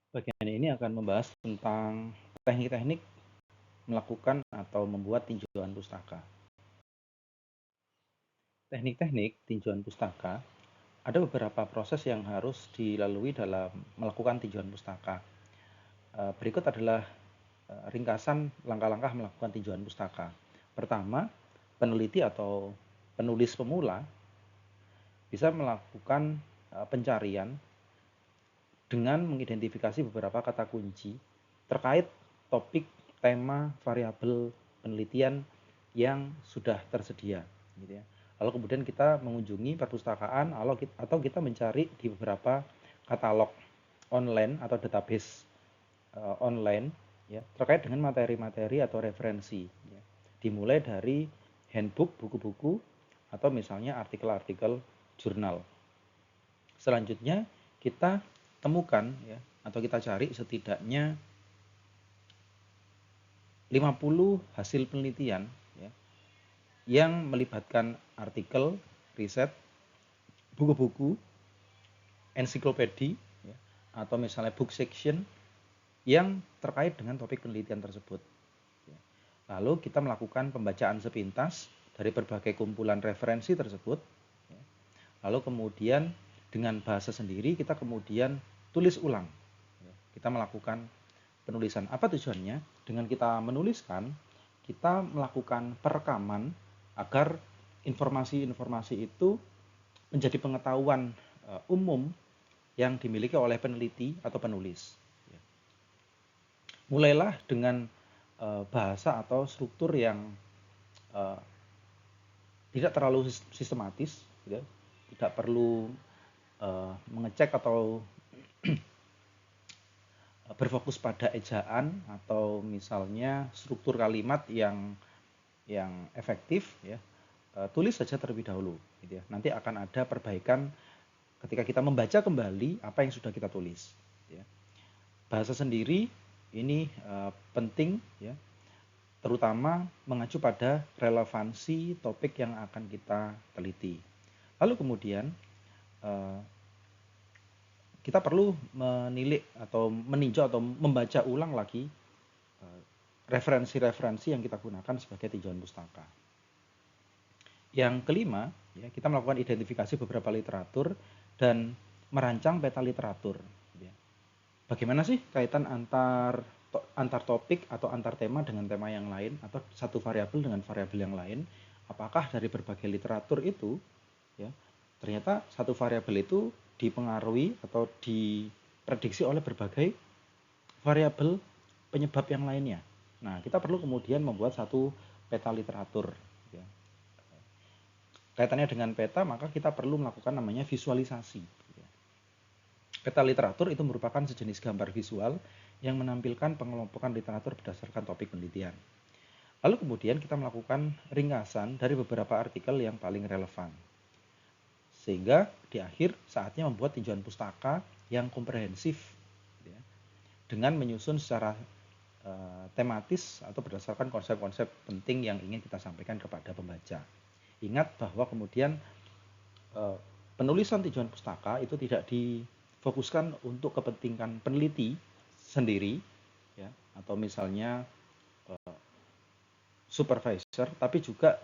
Bagian ini akan membahas tentang teknik-teknik melakukan atau membuat tinjauan pustaka. Teknik-teknik tinjauan pustaka, ada beberapa proses yang harus dilalui dalam melakukan tinjauan pustaka. Berikut adalah ringkasan langkah-langkah melakukan tinjauan pustaka. Pertama, peneliti atau penulis pemula bisa melakukan pencarian dengan mengidentifikasi beberapa kata kunci terkait topik, tema, variabel penelitian yang sudah tersedia, gitu ya. Lalu kemudian kita mengunjungi perpustakaan atau kita mencari di beberapa katalog online atau database online ya terkait dengan materi-materi atau referensi. Ya. Dimulai dari handbook, buku-buku, atau misalnya artikel-artikel jurnal. Selanjutnya kita temukan ya atau kita cari setidaknya 50 hasil penelitian ya, yang melibatkan artikel, riset, buku-buku, ensiklopedi ya, atau misalnya book section yang terkait dengan topik penelitian tersebut. Lalu kita melakukan pembacaan sepintas dari berbagai kumpulan referensi tersebut. Lalu kemudian dengan bahasa sendiri kita kemudian tulis ulang. Kita melakukan penulisan. Apa tujuannya? Dengan kita menuliskan, kita melakukan perekaman agar informasi-informasi itu menjadi pengetahuan umum yang dimiliki oleh peneliti atau penulis. Mulailah dengan bahasa atau struktur yang tidak terlalu sistematis, gitu. Tidak perlu mengecek atau berfokus pada ejaan atau misalnya struktur kalimat yang efektif ya. Tulis saja terlebih dahulu gitu ya. Nanti akan ada perbaikan ketika kita membaca kembali apa yang sudah kita tulis ya. Bahasa sendiri ini penting ya, terutama mengacu pada relevansi topik yang akan kita teliti. Lalu kemudian kita perlu menilik atau meninjau atau membaca ulang lagi referensi-referensi yang kita gunakan sebagai tinjauan pustaka. Yang kelima, ya, kita melakukan identifikasi beberapa literatur dan merancang peta literatur. Ya. Bagaimana sih kaitan antar topik atau antar tema dengan tema yang lain atau satu variabel dengan variabel yang lain? Apakah dari berbagai literatur itu, ya, ternyata satu variabel itu dipengaruhi atau diprediksi oleh berbagai variabel penyebab yang lainnya. Nah, kita perlu kemudian membuat satu peta literatur. Ya. Kaitannya dengan peta, maka kita perlu melakukan namanya visualisasi. Peta literatur itu merupakan sejenis gambar visual yang menampilkan pengelompokan literatur berdasarkan topik penelitian. Lalu kemudian kita melakukan ringkasan dari beberapa artikel yang paling relevan. Sehingga di akhir saatnya membuat tinjauan pustaka yang komprehensif dengan menyusun secara tematis atau berdasarkan konsep-konsep penting yang ingin kita sampaikan kepada pembaca. Ingat bahwa kemudian penulisan tinjauan pustaka itu tidak difokuskan untuk kepentingan peneliti sendiri ya, atau misalnya supervisor, tapi juga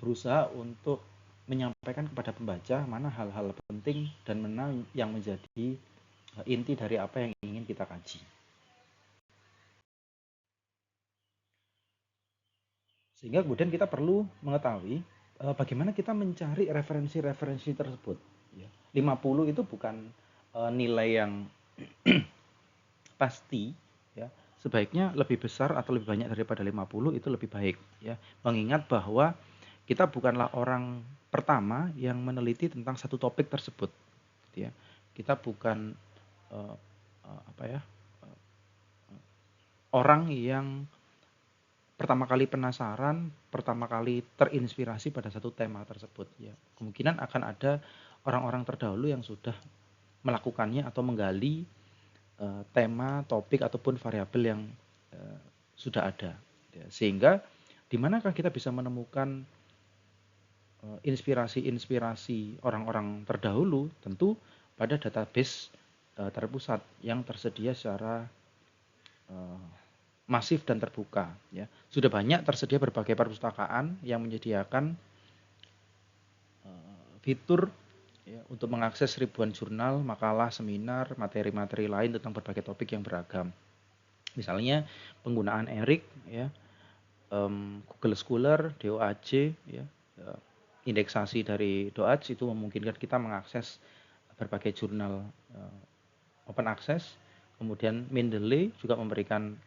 berusaha untuk menyampaikan kepada pembaca mana hal-hal penting dan mana yang menjadi inti dari apa yang ingin kita kaji. Sehingga kemudian kita perlu mengetahui bagaimana kita mencari referensi-referensi tersebut. 50 itu bukan nilai yang pasti, ya. Sebaiknya lebih besar atau lebih banyak daripada 50 itu lebih baik, ya. Mengingat bahwa kita bukanlah orang pertama yang meneliti tentang satu topik tersebut, gitu ya. Kita bukan orang yang pertama kali penasaran, pertama kali terinspirasi pada satu tema tersebut. Ya, kemungkinan akan ada orang-orang terdahulu yang sudah melakukannya atau menggali tema, topik ataupun variabel yang sudah ada. Ya, sehingga di manakah kita bisa menemukan inspirasi-inspirasi orang-orang terdahulu? Tentu pada database terpusat yang tersedia secara masif dan terbuka ya. Sudah banyak tersedia berbagai perpustakaan yang menyediakan fitur ya, untuk mengakses ribuan jurnal, makalah, seminar, materi-materi lain tentang berbagai topik yang beragam. Misalnya penggunaan ERIC ya, Google Scholar, DOAJ ya, indeksasi dari DOAJ itu memungkinkan kita mengakses berbagai jurnal open access. Kemudian Mendeley juga memberikan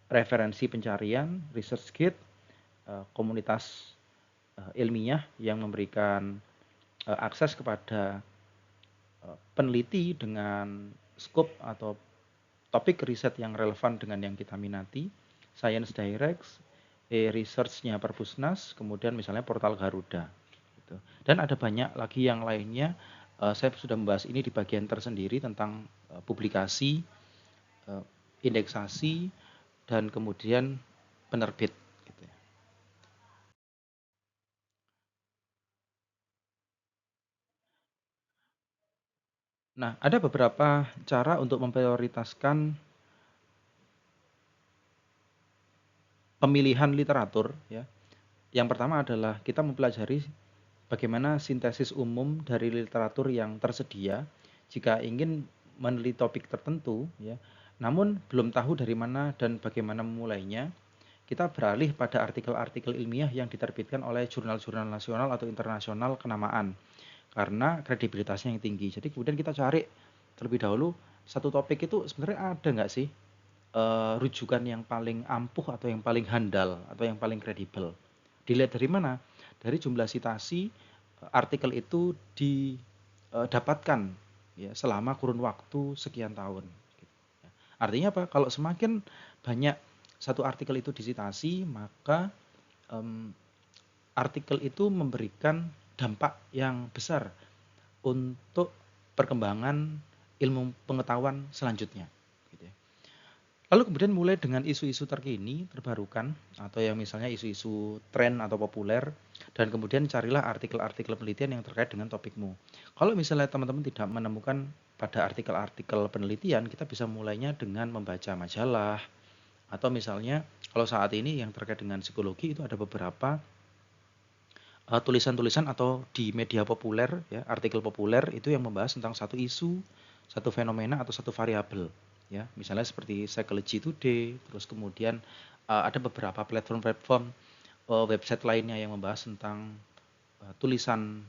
referensi pencarian, ResearchGate, komunitas ilmiah yang memberikan akses kepada peneliti dengan scope atau topik riset yang relevan dengan yang kita minati, Science Direct, research-nya Perpusnas, kemudian misalnya portal Garuda. Gitu. Dan ada banyak lagi yang lainnya. Saya sudah membahas ini di bagian tersendiri tentang publikasi, indeksasi, dan kemudian penerbit. Gitu ya. Nah, ada beberapa cara untuk memprioritaskan pemilihan literatur ya. Yang pertama adalah kita mempelajari bagaimana sintesis umum dari literatur yang tersedia jika ingin meneliti topik tertentu ya. Namun belum tahu dari mana dan bagaimana memulainya, kita beralih pada artikel-artikel ilmiah yang diterbitkan oleh jurnal-jurnal nasional atau internasional kenamaan karena kredibilitasnya yang tinggi. Jadi kemudian kita cari terlebih dahulu satu topik itu sebenarnya ada nggak sih rujukan yang paling ampuh atau yang paling handal atau yang paling kredibel. Dilihat dari mana? Dari jumlah sitasi artikel itu didapatkan ya selama kurun waktu sekian tahun. Artinya apa? Kalau semakin banyak satu artikel itu disitasi, maka artikel itu memberikan dampak yang besar untuk perkembangan ilmu pengetahuan selanjutnya. Gitu ya. Lalu kemudian mulai dengan isu-isu terkini, terbarukan, atau yang misalnya isu-isu tren atau populer, dan kemudian carilah artikel-artikel penelitian yang terkait dengan topikmu. Kalau misalnya teman-teman tidak menemukan pada artikel-artikel penelitian, kita bisa mulainya dengan membaca majalah, atau misalnya kalau saat ini yang terkait dengan psikologi itu ada beberapa tulisan-tulisan atau di media populer, ya, artikel populer itu yang membahas tentang satu isu, satu fenomena atau satu variabel. Ya, misalnya seperti Psychology Today, terus kemudian ada beberapa platform-platform website lainnya yang membahas tentang tulisan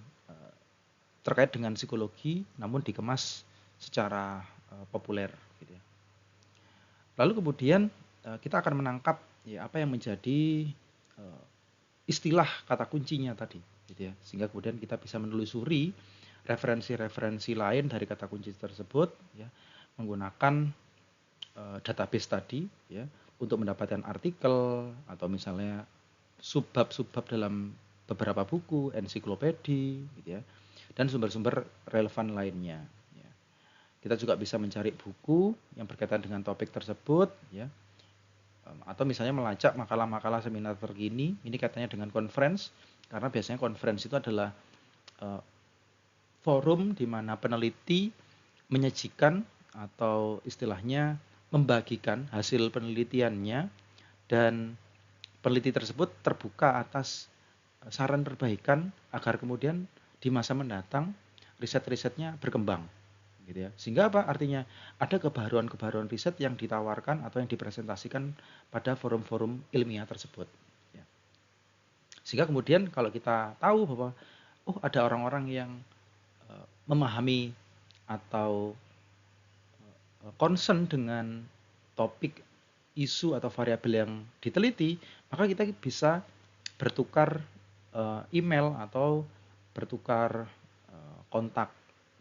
terkait dengan psikologi, namun dikemas secara populer. Gitu ya. Lalu kemudian kita akan menangkap ya apa yang menjadi istilah kata kuncinya tadi, gitu ya. Sehingga kemudian kita bisa menelusuri referensi-referensi lain dari kata kunci tersebut, ya, menggunakan database tadi, ya, untuk mendapatkan artikel atau misalnya subbab-subbab dalam beberapa buku, ensiklopedi, gitu ya, dan sumber-sumber relevan lainnya. Ya. Kita juga bisa mencari buku yang berkaitan dengan topik tersebut, ya, atau misalnya melacak makalah-makalah seminar terkini, ini katanya dengan conference, karena biasanya conference itu adalah forum di mana peneliti menyajikan atau istilahnya membagikan hasil penelitiannya dan peneliti tersebut terbuka atas saran perbaikan agar kemudian di masa mendatang riset-risetnya berkembang. Gitu ya. Sehingga apa? Artinya ada kebaruan-kebaruan riset yang ditawarkan atau yang dipresentasikan pada forum-forum ilmiah tersebut. Ya. Sehingga kemudian kalau kita tahu bahwa ada orang-orang yang memahami atau concern dengan topik, isu atau variabel yang diteliti, maka kita bisa bertukar email atau bertukar kontak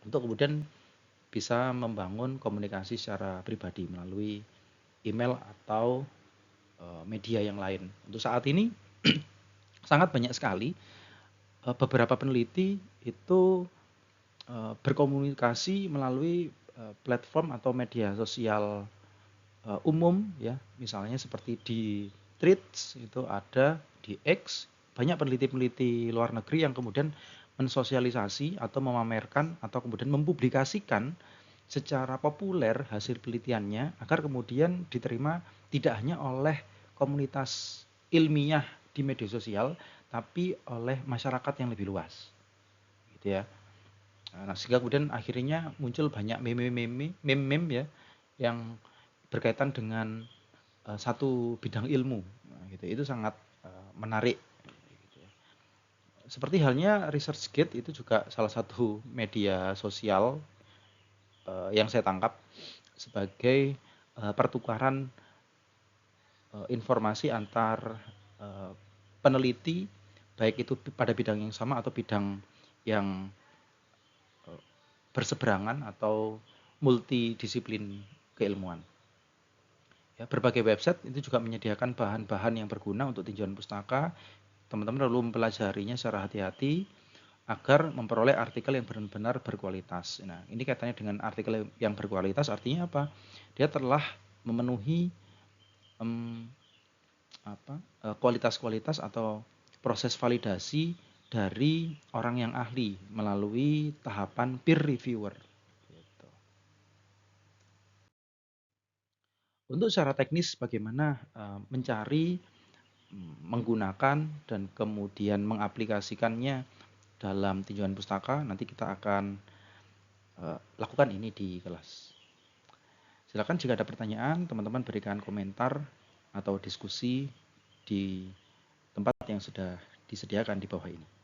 untuk kemudian bisa membangun komunikasi secara pribadi melalui email atau media yang lain. Untuk saat ini sangat banyak sekali beberapa peneliti itu berkomunikasi melalui platform atau media sosial umum ya, misalnya seperti di Threads itu ada, di X banyak peneliti-peneliti luar negeri yang kemudian mensosialisasi atau memamerkan atau kemudian mempublikasikan secara populer hasil penelitiannya agar kemudian diterima tidak hanya oleh komunitas ilmiah di media sosial, tapi oleh masyarakat yang lebih luas, gitu ya. Nah, sehingga kemudian akhirnya muncul banyak meme-meme ya yang berkaitan dengan satu bidang ilmu, nah, gitu. Itu sangat menarik. Gitu ya. Seperti halnya ResearchGate itu juga salah satu media sosial yang saya tangkap sebagai pertukaran informasi antar peneliti, baik itu pada bidang yang sama atau bidang yang berseberangan atau multidisiplin keilmuan. Ya, berbagai website itu juga menyediakan bahan-bahan yang berguna untuk tinjauan pustaka. Teman-teman perlu mempelajarinya secara hati-hati agar memperoleh artikel yang benar-benar berkualitas. Nah, ini kaitannya dengan artikel yang berkualitas artinya apa? Dia telah memenuhi kualitas-kualitas atau proses validasi dari orang yang ahli melalui tahapan peer reviewer. Gitu. Untuk secara teknis bagaimana mencari, menggunakan dan kemudian mengaplikasikannya dalam tinjauan pustaka, nanti kita akan lakukan ini di kelas. Silakan jika ada pertanyaan, teman-teman berikan komentar atau diskusi di tempat yang sudah disediakan di bawah ini.